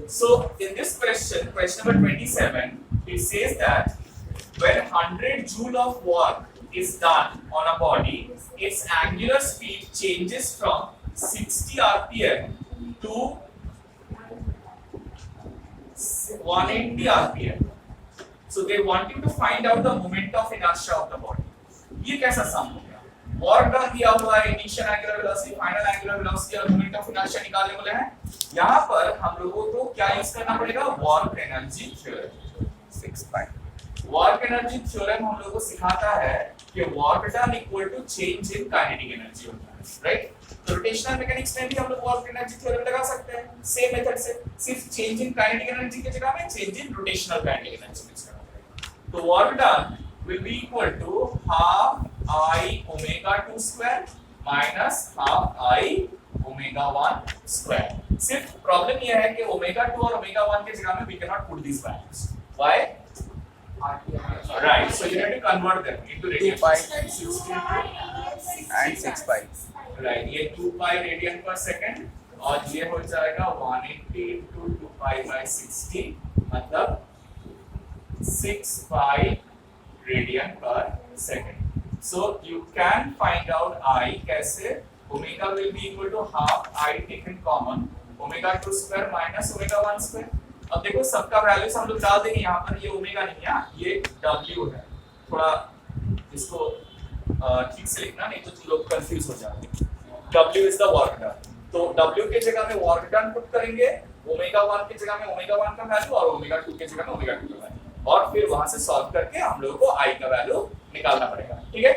So in this question, question number 27, it says that when 100 joule of work is done on a body, its angular speed changes from 60 rpm to 180 rpm. So they want you to find out the moment of inertia of the body. ये कैसा सम हो गया? Work done दिया हुआ है, initial angular velocity, final angular velocity और moment of inertia निकालने बोले हैं। यहाँ पर हम लोगों को क्या यूज करना पड़ेगा? Work energy theorem. 6 by work energy theorem हम लोगों को सिखाता है कि work done equal to change in kinetic energy होता है, राइट? तो रोटेशनल मैकेनिक्स में भी हम लोग वर्क एनर्जी थ्योरम लगा सकते हैं सेम मेथड से, सिर्फ चेंज इन काइनेटिक एनर्जी की जगह में change in rotational kinetic energy use करना पड़ेगा। तो work done will be equal to half I omega 2 square minus half I omega 1 square. सिर्फ प्रॉब्लम यह है कि omega 2 और omega 1 के जगह में we cannot put these values. Why? Right. So you have to convert them into radian. 2 pi 60 and 6 pi. Right. ये 2 pi radian per second और ये हो जाएगा 180 into 2 pi by 60 मतलब 6 pi radian per second. So you can find out I कैसे? Omega will be equal to half I taken common omega 2 square minus omega 1 square. अब देखो सबका values हम लोग डाल देंगे यहाँ पर। ये ओमेगा नहीं है, ये W है। थोड़ा इसको ठीक से लिखना, नहीं तो तुम लोग कंफ्यूज हो जाओगे। W is the work done। तो W के जगह में work done पुट करेंगे, ओमेगा 1 के जगह में ओमेगा 1 का वैल्यू और ओमेगा 2 के जगह में ओमेगा 2 का वैल्यू, और फिर वहां से सॉल्व करके हम लोगों को I का वैल्यू निकालना पड़ेगा। ठीक है?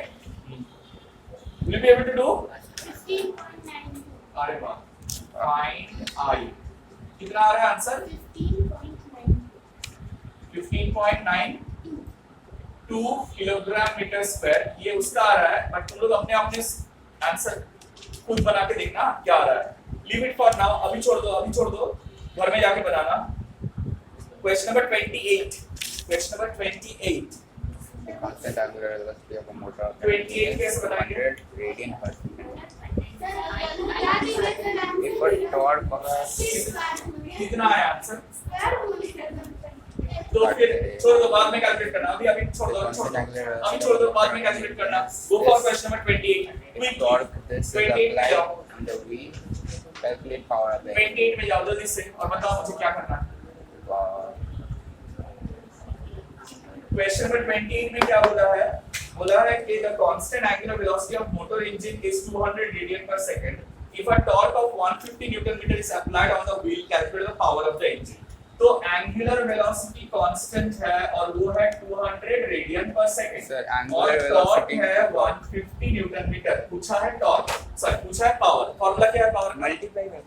Will you be able to do? 15.9। अरे वाह, find I कितना आ रहा है आंसर? 15.9 2 किलोग्राम मीटर स्क्वायर, ये उसका आ रहा है। बट तुम लोग अपने अपने आंसर खुद बना के देखना क्या आ रहा है। लीव इट फॉर नाउ, अभी छोड़ दो, अभी छोड़ दो, घर में जाके बनाना। Question number 28, question number 28, constant angular velocity of a motor 28 कैसे बताएंगे? radian per second. If a torque of कितना है आंसर? तो फिर छोड़ दो, बाद में कैलकुलेट करना। अभी अभी छोड़ दो, अभी छोड़ दो, बाद में कैलकुलेट करना। Go for question number 28। torque this is 28 में applied जाओ, on the wheel, calculate power of the 28 में जाओ जल्दी से और बताओ मुझे क्या करना है। क्वेश्चन नंबर 28 में क्या बोला है? बोला है कि the constant angular velocity of motor engine is 200 radian per second. If a torque of 150 newton meter is applied on the wheel, calculate the power of the engine. तो angular velocity constant है और वो है 200 radian per second। Sir, और angular torque velocity है 150 newton meter। पूछा है torque, sir पूछा है power। फॉर्मूला क्या है power का? multiply कर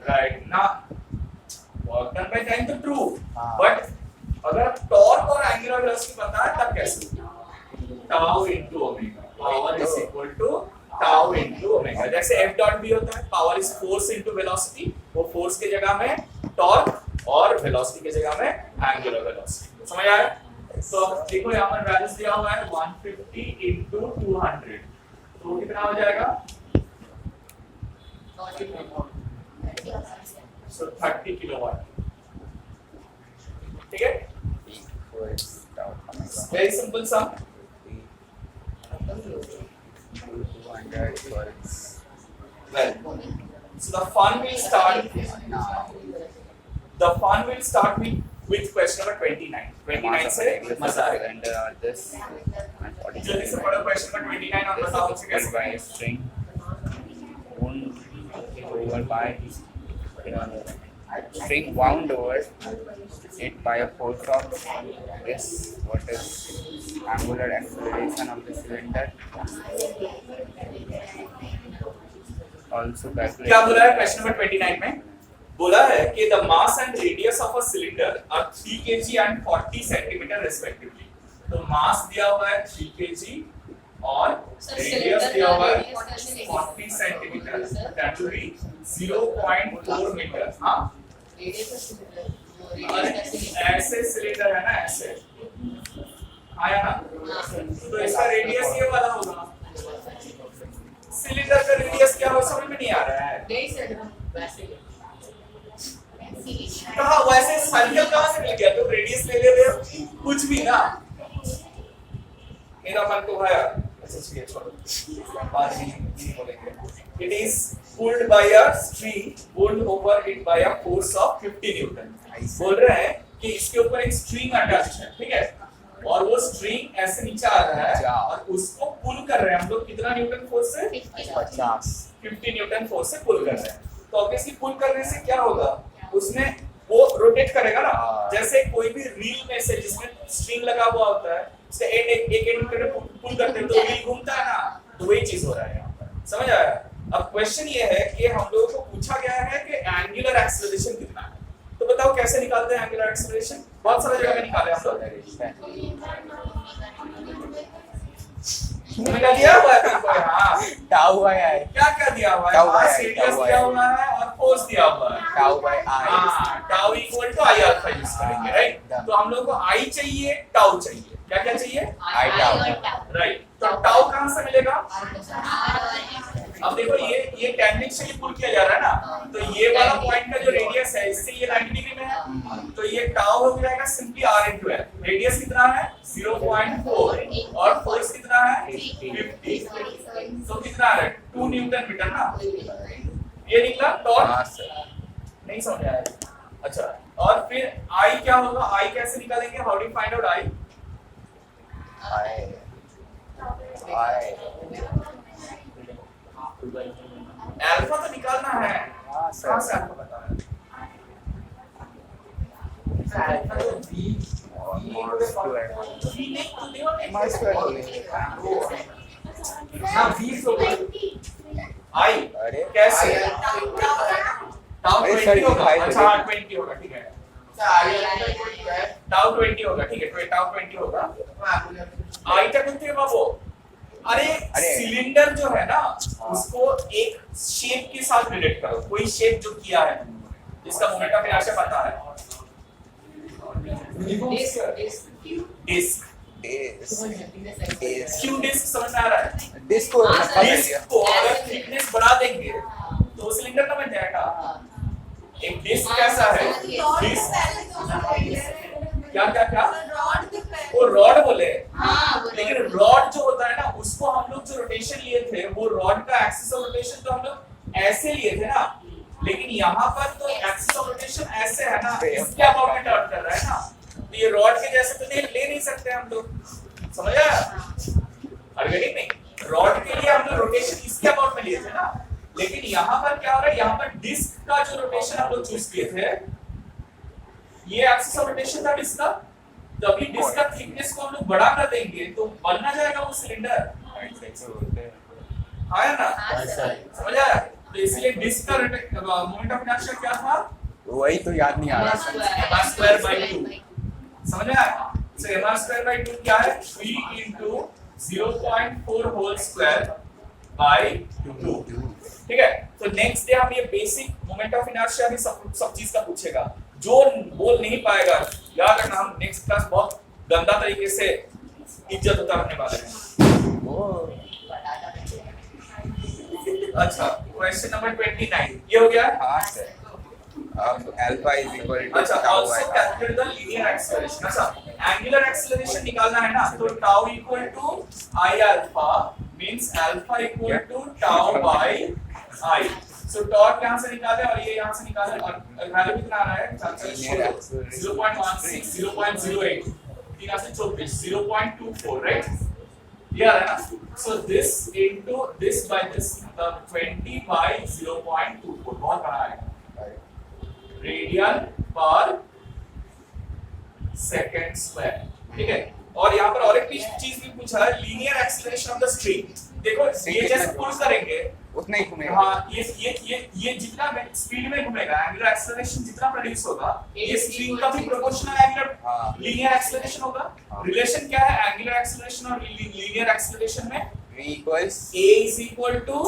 राइट ना, work done by time तो true, हाँ। but अगर टॉर्क और एंगुलर वेलोसिटी पता है तब कैसे? Tau into omega, power is equal to tau into omega. जैसे F डॉट B होता है, power is force into velocity, वो फोर्स के जगह में टॉर्क और वेलोसिटी के जगह में एंगुलर वेलोसिटी। समझ आया? तो देखो यहाँ पर वैल्यूज दिया हुआ है 150 इनटू 200, तो कितना हो जाएगा? सो 30 किलोवाट। ठीक है? Very simple sum. 200 equals Well, so the fun will start. The fun will start with question number 29. 29 से मजा आएगा। cylinder or this and 40 जल्दी से पढ़ो question number 29 और बताओ मुझे कैसे by a string wound over by string wound over it by a force of this, what is angular acceleration of the cylinder, also calculate। क्या बोला है question number 29 में? बोला है कि the mass and radius of a cylinder are 3 kg and 40 centimeter respectively। तो mass दिया हुआ है 3 kg और radius दिया हुआ है 40 centimetre, that will be 0.4 metre. हाँ, ऐसे सिलेंडर है ना, ऐसे आया ना, तो इसका रेडियस ये वाला होगा। सिलेंडर का रेडियस क्या हो समझ में नहीं आ रहा है। कहा वैसे सर्कल कहां से मिल गया? तो रेडियस ले ले कुछ भी ना, मेरा मन तो है अच्छा चलिए छोड़ो बाद में बोलेंगे। It is pulled bye a string pulled over it by a force of 50 Newton. बोल रहे हैं कि इसके ऊपर एक स्ट्रिंग अटैच्ड है, ठीक है, और वो स्ट्रिंग ऐसे नीचे आ रहा है और उसको पुल कर रहे हैं हम लोग कितना न्यूटन फोर्स से? 50 न्यूटन फोर्स से पुल कर रहे हैं। तो ऑब्वियसली पुल करने से क्या होगा, उसमें वो रोटेट करेगा ना, जैसे कोई भी रील में से जिसमें स्ट्रिंग लगा हुआ होता है उससे एक एंड पे पुल करते हैं तो रील घूमता है ना, तो वही चीज हो रहा है यहाँ पर। समझ आया? अब क्वेश्चन ये है कि हम लोगों को पूछा गया है कि एंगुलर एक्सेलरेशन कितना है, तो बताओ कैसे निकालते हैं एंगुलर एक्सेलरेशन? बहुत सारा जगह में निकाले हम लोग। निकाल दिया हुआ है तुमको? हाँ, टाउ बाय आई। क्या क्या दिया हुआ है? मास रेडियस दिया हुआ है और फोर्स दिया हुआ है। Tau by I. हाँ, tau equal to I alpha use करेंगे, राइट? तो हम लोग को आई चाहिए, टाउ चाहिए। क्या क्या चाहिए? आई टाउ, राइट। तो टाउ कहां से मिलेगा? अब देखो ये टेंजेंट से पुल किया जा रहा है ना, तो ये वाला पॉइंट का जो रेडियस है इससे ये 90 डिग्री में है, तो ये टाउ हो जाएगा simply r into l। Radius कितना है? 0.4 और फोर्स कितना है? 50। तो कितना है? 2 न्यूटन मीटर ना, ये निकला टॉर्क। नहीं समझ आया? अच्छा, और फिर I क्या होगा? I कैसे निकालेंगे? How do you find out I? Alpha तो निकालना है। हाँ सर। कहां से आपको पता है? अल्फा तो v I अरे कैसे? टाउ अरे 20 सर, होगा। दिखाई अच्छा दे। हाँ 20 होगा, ठीक है। टाउ 20 होगा, ठीक है, टाउ 20 होगा। आई तक कुछ बाबू। अरे सिलेंडर जो है ना उसको एक शेप के साथ रिलेट करो, कोई शेप जो किया है जिसका मोमेंट ऑफ इनर्शिया पता है। डिस्क क्यों डिस्क समझ में आ रहा है? डिस्क को धक्का दे दिया। डिस्क को अगर थिकनेस बढ़ा देंगे तो सिलेंडर का बन जाएगा। एक डिस्क कैसा है? डिस्क क्या क्या क्या? वो रॉड बोले। लेकिन रॉड जो होता है ना उसको हम लोग जो रोटेशन लिए थे वो रॉड का एक्सिस ऑफ रोटेशन तो हम लोग ऐसे लिए थे ना, लेकिन यहाँ पर तो एक्सिस ऑफ रोटेशन ऐसे है ना, इसके अबाउट में टर्न कर रहा है ना, तो ये रॉड के जैसे तो ले नहीं सकते हम लोग। समझ आया? ऑर्गेनिक नहीं, रॉड के लिए हम लोग रोटेशन इसके अबाउट में लिए थे ना, लेकिन यहाँ पर क्या हो रहा है? यहाँ पर डिस्क का जो रोटेशन हम लोग चूज किए थे, ये एक्सिस ऑफ रोटेशन था डिस्क का, तो अभी डिस्क का थिकनेस को हम लोग बड़ा कर देंगे तो बनना जाएगा वो सिलेंडर। हाँ ना? समझ आया? तो इसलिए डिस्क का मोमेंट ऑफ इनर्शिया क्या था? वही तो याद नहीं आ रहा। mr²/2। समझ आया? सो mr²/2 क्या है? 3 into 0.4 होल स्क्वायर बाय 2। ठीक है, तो नेक्स्ट डे हम ये बेसिक मोमेंट ऑफ इनर्शिया भी सब चीज का पूछेगा। जो बोल नहीं पाएगा याद रखना, हम नेक्स्ट क्लास बहुत गंदा तरीके से इज्जत उतारने वाले हैं। अच्छा, क्वेश्चन नंबर 29 ये हो गया। हाँ सर। अब अल्फा इज इक्वल टू अच्छा, tau also by calculate the linear acceleration। अच्छा, angular acceleration निकालना है ना, तो tau equal to I alpha means alpha equal to tau by I। So torque यहाँ से निकाले और ये यहाँ से निकाले और वैल्यू कितना आ रहा है? 0.16, 0.08, 3 से 24, 0.24, right? ये आ रहा है ना? So this into this by this, मतलब 20 by 0.24, बहुत बड़ा है। रेडियन पर सेकंड स्क्वायर, ठीक है। और यहाँ पर और एक चीज भी पूछा है, linear acceleration of the string. देखो ये जैसे पुल करेंगे उतना ही घूमेगा। हाँ, ये जितना स्पीड में घूमेगा, एंगुलर एक्सीलरेशन जितना प्रोड्यूस होगा, ये स्ट्रिंग का भी प्रोपोर्शनल एंगुलर लीनियर एक्सीलरेशन होगा। रिलेशन क्या है एंगुलर एक्सीलरेशन और लीनियर एक्सीलरेशन में? V equals A is equal to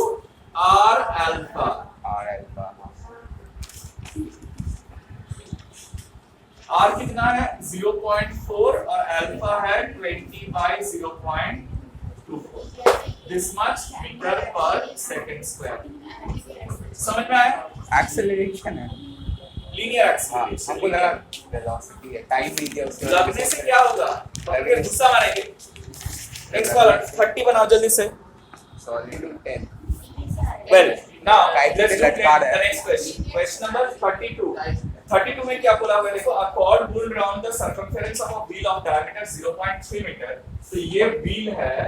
R alpha। R alpha। R कितना है? 0.4 और अल्फा है 20 by 0.24। This much meter per second square। समझ में आया? एक्सेलरेशन है। लीनियर हाँ एक्सीलरेशन। हमको लगा वेलोसिटी है, टाइम नहीं दिया उसके लगने से क्या होगा? पकड़ गुस्सा मारेंगे। नेक्स्ट वाला 30 बनाओ जल्दी से। Sorry to 10 Well, now Right, let's let's look start at the it. next question. Question number 32. 32 में क्या बोला हुआ है? देखो, a cord wound round the circumference of a wheel of diameter 0.3 metre. तो ये wheel है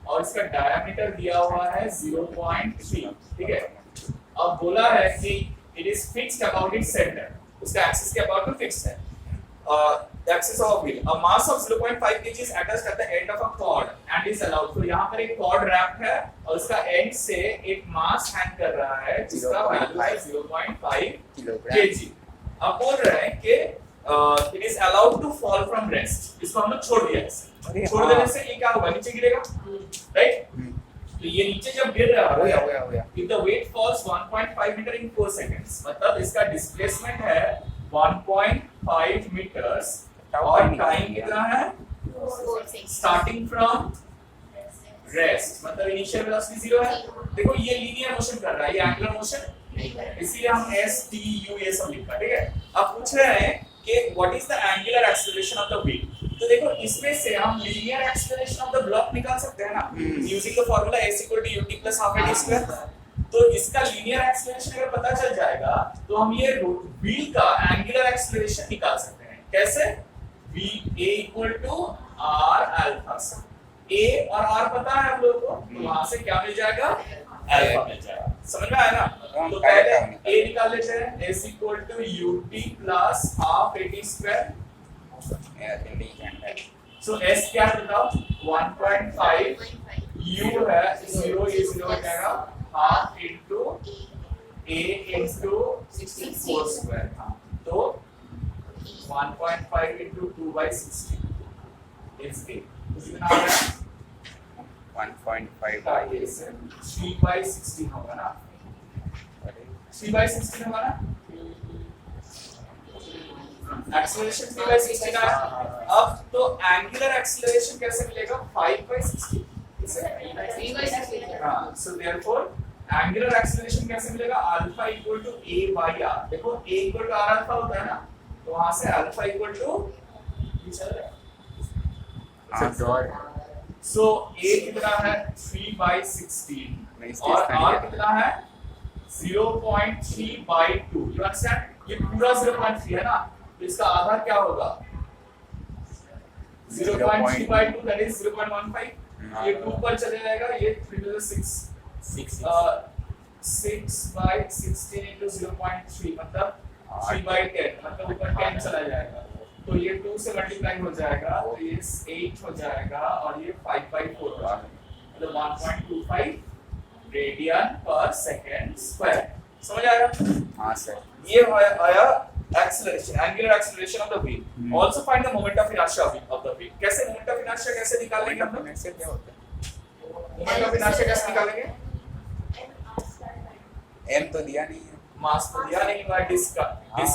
और इसका diameter दिया हुआ है 0.3, ठीक है? अब बोला है कि it is fixed about its center, उसका axis के about में fixed है। The axis of a wheel, a mass of 0.5 kg is attached at the end of a cord and is allowed। तो यहाँ पर एक cord wrapped है और उसका end से एक mass hang कर रहा है जिसका value है 0.5 kg। अब बोल रहे हैं कि it is allowed to fall from rest। इसको हम लोग छोड़ दिया ऐसे। छोड़ देने से ये क्या होगा? नीचे गिरेगा, राइट? तो ये नीचे जब गिर रहा है, हो गया। If the weight falls 1.5 meter in 4 seconds, मतलब इसका displacement है 1.5 meters और टाइम कितना है? स्टार्टिंग फ्रॉम रेस्ट, मतलब इनिशियल वेलोसिटी 0 है। देखो ये लीनियर मोशन कर रहा है, ये एंगुलर मोशन, इसीलिए हम एस टी यू ये सब लिखा, ठीक है? अब पूछ रहे हैं कि what is the angular acceleration of the wheel. तो देखो इसमें से हम linear acceleration of the block निकाल सकते हैं ना, using the formula s = ut + ½ ad²। तो इसका लीनियर एक्सेलरेशन अगर पता चल जाएगा तो हम ये व्हील का एंगुलर एक्सेलरेशन निकाल सकते हैं। कैसे? v a = r alpha. a और r पता है हम लोगों को, तो वहां से क्या मिल जाएगा? अल्फा मिल जाएगा। समझ में आया ना? तो पहले a निकाल लेते हैं, s = ut + ½ ad²। सो s क्या है बताओ? 1.5, u है 0, ये 0 हो जाएगा, ½ * a * 64²। हाँ, तो 1.5 * 2/60 is a। कितना आ रहा है? 1.5 3/16 होगा ना? 3/16 होगा ना? एक्सेलरेशन 3/16 है। अब तो एंगुलर एक्सेलरेशन कैसे मिलेगा? 5/60। किसे? 3/16। हाँ, so therefore एंगुलर एक्सेलरेशन कैसे मिलेगा? Alpha = a/r। देखो a = r अल्फा होता है ना, तो वहां से अल्फा = सो a कितना है? 3/16 और r कितना है? 0.3/2। You understand? ये पूरा 0.3 है ना, तो इसका आधा क्या होगा? 0.3/2 दैट इज 0.15। ये 2 पर चले जाएगा, ये 3 6/16 * 0.3 मतलब 3/10, मतलब ऊपर 10 चला जाएगा। तो ये 2 से मल्टीप्लाई हो जाएगा, तो ये 8 हो जाएगा और ये 5/4 हो जाएगा, मतलब 1.25 रेडियन/सेकंड²। समझ आया? हाँ सर। ये आया acceleration, angular acceleration of the wheel. Also find the moment of inertia of the wheel. कैसे moment of inertia कैसे निकालेंगे हम लोग? क्या होता है? moment of inertia कैसे निकालेंगे? m तो दिया नहीं है, मास तो दिया नहीं हुआ है, डिस्क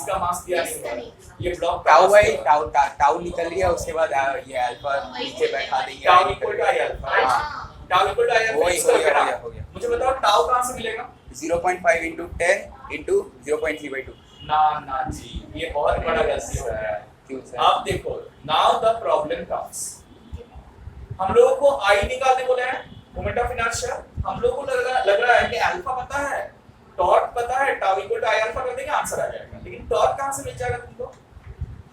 का मास दिया नहीं हुआ है। ये ब्लॉक टाउ बाई टाउ निकल गया, उसके बाद ये अल्फा नीचे बैठा देंगे, tau equal to I alpha. Tau equal to I alpha. हो गया। मुझे बताओ टाउ कहां से मिलेगा? 0.5 * 10 * 0.3/2। ना जी, ये बहुत बड़ा गलती हो रहा है। क्यों सर? अब देखो, नाउ द प्रॉब्लम कम्स। हम लोगों को आई निकालने बोले हैं, मोमेंट ऑफ इनर्शिया। हम लोगों को लग रहा है कि अल्फा पता है, टॉर्क पता है, tau equal to I alpha कर देंगे आंसर आ जाएगा। लेकिन टॉर्क कहां से मिल जाएगा तुमको?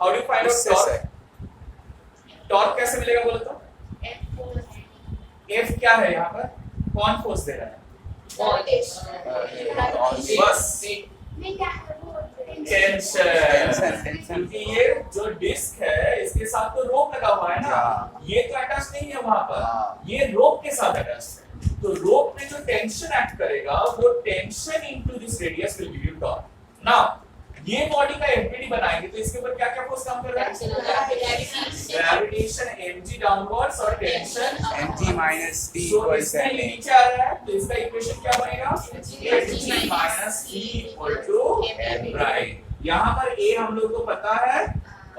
How do you find out torque? Torque कैसे मिलेगा बोलो तो? F क्या है यहाँ पर? कौन फोर्स दे रहा है? बस टेंशन। क्योंकि ये जो डिस्क है इसके साथ तो रोप लगा हुआ है ना, ये तो अटैच नहीं है वहां पर, ये रोप के साथ अटैच है। तो रोप में जो टेंशन एक्ट करेगा वो tension into this radius will give you torque. Now ये बॉडी का एफबीडी बनाएंगे तो इसके ऊपर क्या-क्या फोर्स काम कर रहा है? ग्रेविटेशन mg डाउनवर्ड्स और टेंशन mg - t तो इसमें ये नीचे आ रहा है, तो इसका इक्वेशन क्या बनेगा? mg - t = right. यहाँ पर a हम लोग को पता है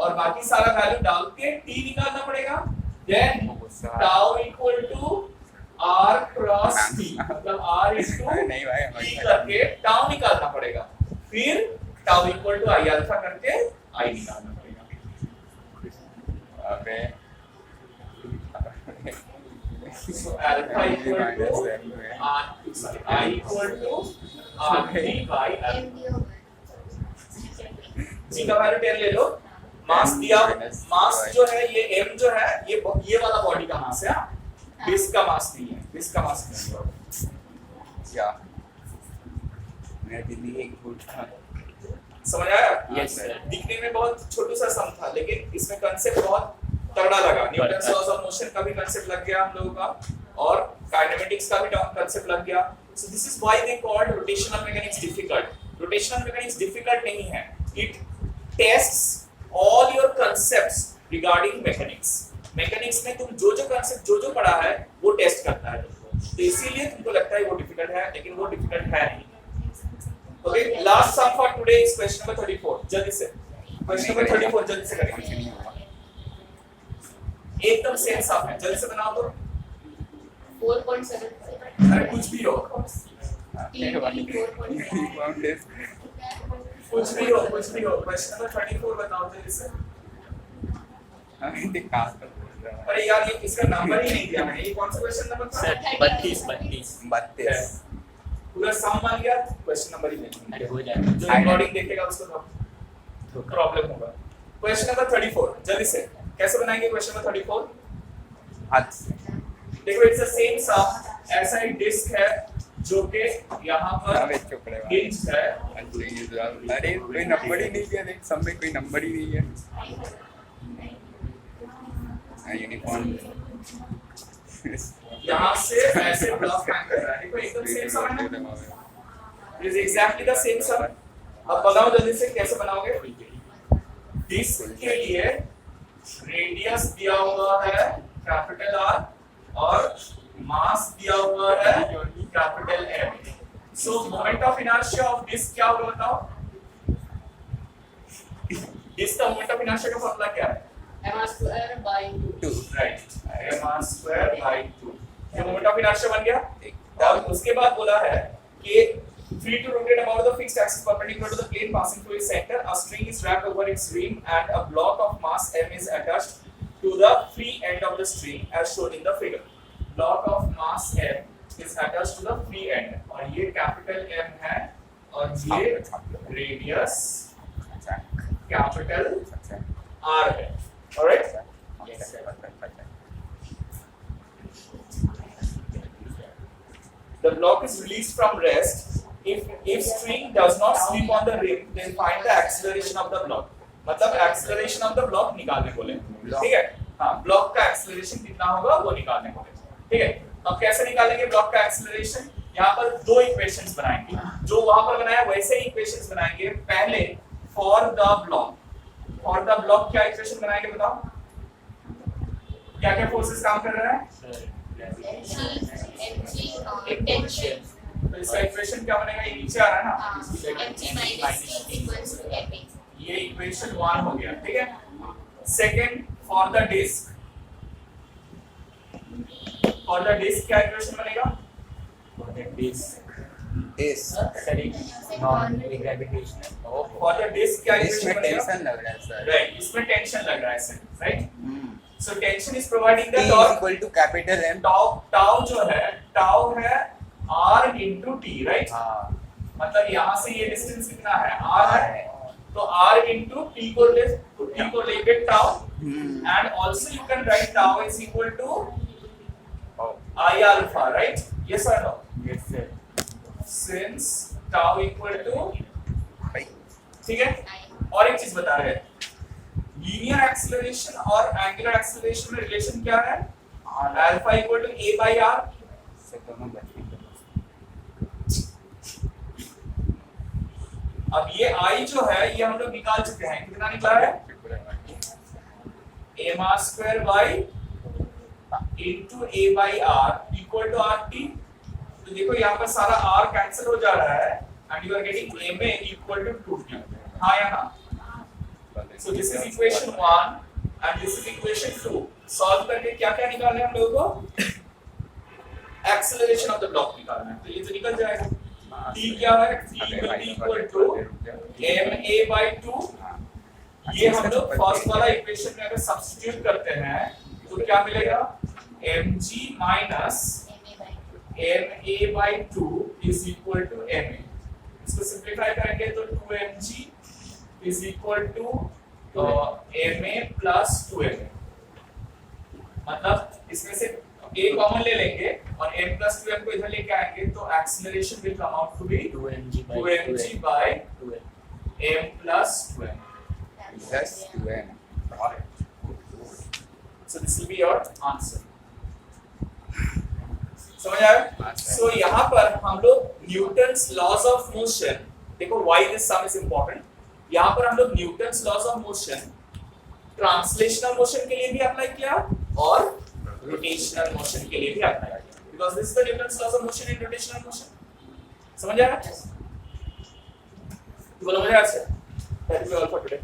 और बाकी सारा वैल्यू डाल के t निकालना पड़ेगा। Then tau = r cross t, मतलब r * नहीं भाई t करके टाउ निकालना पड़ेगा। फिर tau equal to I alpha करके आई निकालना पड़ेगा। अबे So alpha equal to I equal to R3 by जी का वैल्यू 10 ले लो। मास दिया, मास जो है ये m जो है ये वाला बॉडी का मास है, डिस्क का मास नहीं है, डिस्क का मास नहीं है। क्या मेरा दिल्ली एक फुट था। समझ आया? Yes, sir. दिखने में बहुत छोटू सा सम था, लेकिन इसमें कंसेप्ट बहुत तगड़ा लगा। न्यूटन लॉज ऑफ मोशन का भी कंसेप्ट लग गया हम लोगों का, और काइनेमेटिक्स का भी कंसेप्ट लग गया। So this is why they called rotational mechanics difficult. Rotational mechanics difficult नहीं है, it tests all your concepts regarding mechanics. Mechanics में तुम जो कांसेप्ट जो पढ़ा है वो टेस्ट करता है, तो इसीलिए तुमको लगता है वो डिफिकल्ट है, लेकिन वो डिफिकल्ट है नहीं। Okay, last sum for today is question number 34। जल्दी से क्वेश्चन नंबर 34 जल्दी से करेंगे। एकदम सेम सम है, जल्दी से बनाओ तो। 4.75 अरे कुछ भी हो, कुछ भी हो। क्वेश्चन नंबर 34 बताओ जल्दी से। अरे यार ये किसका नंबर ही नहीं दिया मैंने, ये कौन सा क्वेश्चन नंबर था? 32 पूरा सम मान गया, क्वेश्चन नंबर ही नहीं। अरे हो जाएगा। जो रिकॉर्डिंग देखेगा उसको तो प्रॉब्लम होगा। क्वेश्चन नंबर 34 जल्दी से कैसे बनाएंगे क्वेश्चन नंबर 34? हाथ से। देखो इट्स द सेम सम। ऐसा एक डिस्क है जो कि यहाँ पर हिंज है। अरे कोई नंबर ही नहीं है, देख सब में कोई नंबर ही नहीं है। यूनिफॉर्म यहाँ से ऐसे ब्लॉक हैंग कर रहा है। देखो एकदम सेम सम है ना, it is exactly the same sum. अब बनाओ जल्दी से, कैसे बनाओगे? डिस्क के लिए रेडियस दिया हुआ है कैपिटल R और मास दिया हुआ है capital M। So moment of inertia of disc क्या होगा बताओ? डिस्क का मोमेंट ऑफ इनर्शिया का फॉर्मूला क्या है? m²/2 right, m²/2। ये मोमेंट ऑफ इनर्शिया बन गया। और उसके बाद बोला है कि free to rotate about the fixed axis perpendicular to the plane passing through its center, a string is wrapped over its rim and a block of mass m is attached to the free end of the string as shown in the figure. Block of mass m is attached to the free end, और ये capital M है और ये radius capital R है। Alright, the block is released from rest. If string does not slip on the rim, then find the acceleration of the block. मतलब acceleration of the block निकालने बोले, ठीक है? हाँ, block का acceleration कितना होगा वो निकालने बोले, ठीक है? अब कैसे निकालेंगे block का acceleration? यहाँ पर दो equations बनाएंगे, जो वहाँ पर बनाया वैसे ही equations बनाएंगे। पहले for the block क्या equation बनाएंगे बताओ? क्या क्या forces काम कर रहा है? mg टेंशन, तो इसका इक्वेशन क्या बनेगा? ये नीचे आ रहा है ना, mg - c = ma। ये इक्वेशन 1 हो गया, ठीक है? सेकंड फॉर द डिस्क क्या इक्वेशन बनेगा? फॉर द डिस्क क्या इक्वेशन इसमें बनेगा? टेंशन लग रहा है सर। राइट, इसमें टेंशन लग रहा है sir, right? So tension is providing the T torque. equal to capital M। Tau जो है, टाउ है r into t, राइट? हाँ मतलब यहाँ से ये डिस्टेंस कितना है? r है, तो r into t को लेके tau, and also you can write tau is equal to I alpha, right? Yes or no? Yes sir। Since tau equal to, भाई ठीक है? और एक चीज बता रहे हैं, लीनियर एक्सेलरेशन और एंगुलर एक्सेलरेशन में रिलेशन क्या है? Alpha equal to a by r। से दोनों बचेंगे। अब ये I जो है ये हम लोग निकाल चुके हैं, कितना निकला है? m² by into a by r equal to rt। तो देखो यहाँ पर सारा r कैंसिल हो जा रहा है and you are getting ma equal to 2t। हाँ या ना? So this is equation 1 and this is equation 2। Solve करके क्या क्या निकालना है हम लोगों को? एक्सेलरेशन ऑफ द ब्लॉक निकालना है, तो ये तो निकल जाएगा। t क्या है, t will be equal to ma by 2। ये हम लोग फर्स्ट वाला इक्वेशन में अगर सब्स्टिट्यूट करते हैं तो क्या मिलेगा, mg minus ma by 2 is equal to ma। इसको सिंपलीफाई करेंगे तो 2mg is equal to ma plus 2ma। मतलब इसमें से a कॉमन ले लेंगे और m plus 2m को इधर लेके आएंगे तो acceleration will come out to be 2mg by 2m plus 2m plus 2m. so this will be your answer। समझ आया? सो यहाँ पर हम लोग न्यूटन्स लॉज ऑफ मोशन, देखो why this sum is important, यहाँ पर हम लोग Newton's laws of motion translational motion के लिए भी अप्लाई किया और रोटेशनल मोशन के लिए भी अप्लाई किया, because this is the Newton's laws of motion in rotational motion. समझ आया? बोलो मुझे अच्छा, that is all for today.